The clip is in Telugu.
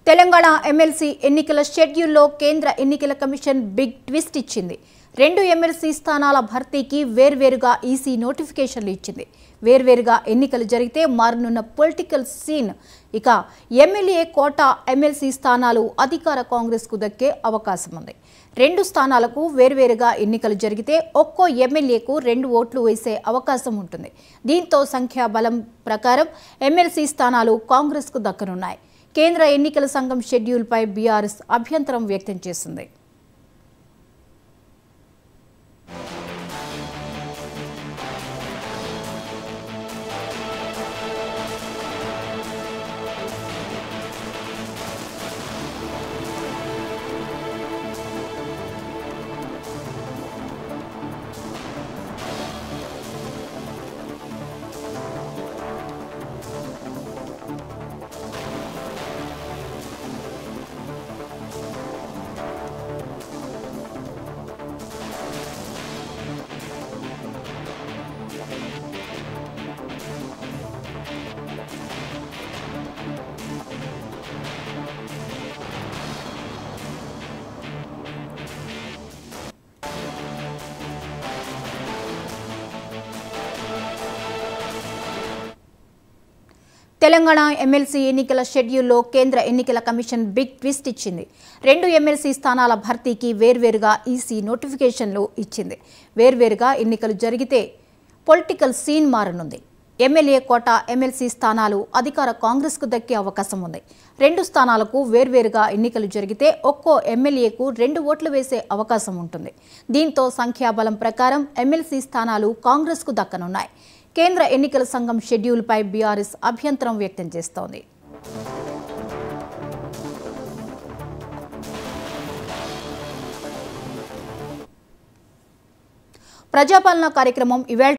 తెలంగాణ ఎమ్మెల్సీ ఎన్నికల షెడ్యూల్లో కేంద్ర ఎన్నికల కమిషన్ బిగ్ ట్విస్ట్ ఇచ్చింది. 2 ఎమ్మెల్సీ స్థానాల భర్తీకి వేర్వేరుగా ఈసీ నోటిఫికేషన్లు ఇచ్చింది. వేర్వేరుగా ఎన్నికలు జరిగితే మారనున్న పొలిటికల్ సీన్. ఇక ఎమ్మెల్యే కోటా ఎమ్మెల్సీ స్థానాలు అధికార కాంగ్రెస్కు దక్కే అవకాశం ఉంది. 2 స్థానాలకు వేర్వేరుగా ఎన్నికలు జరిగితే ఒక్కో ఎమ్మెల్యేకు 2 ఓట్లు వేసే అవకాశం ఉంటుంది. దీంతో సంఖ్యాబలం ప్రకారం ఎమ్మెల్సీ స్థానాలు కాంగ్రెస్కు దక్కనున్నాయి. కేంద్ర ఎన్నికల సంఘం షెడ్యూల్పై బీఆర్ఎస్ అభ్యంతరం వ్యక్తం చేసింది. తెలంగాణ ఎమ్మెల్సీ ఎన్నికల షెడ్యూల్లో కేంద్ర ఎన్నికల కమిషన్ బిగ్ ట్విస్ట్ ఇచ్చింది. 2 ఎమ్మెల్సీ స్థానాల భర్తీకి వేర్వేరుగా ఈసీ నోటిఫికేషన్లు ఇచ్చింది. వేర్వేరుగా ఎన్నికలు జరిగితే పొలిటికల్ సీన్ మారనుంది. ఎమ్మెల్యే కోటా ఎమ్మెల్సీ స్థానాలు అధికార కాంగ్రెస్కు దక్కే అవకాశం ఉంది. 2 స్థానాలకు వేర్వేరుగా ఎన్నికలు జరిగితే ఒక్కో ఎమ్మెల్యేకు 2 ఓట్లు వేసే అవకాశం ఉంటుంది. దీంతో సంఖ్యాబలం ప్రకారం ఎమ్మెల్సీ స్థానాలు కాంగ్రెస్కు దక్కనున్నాయి. కేంద్ర ఎన్నికల సంఘం షెడ్యూల్పై బీఆర్ఎస్ అభ్యంతరం వ్యక్తం చేస్తోంది. ప్రజాపాలన కార్యక్రమం ఇవాళ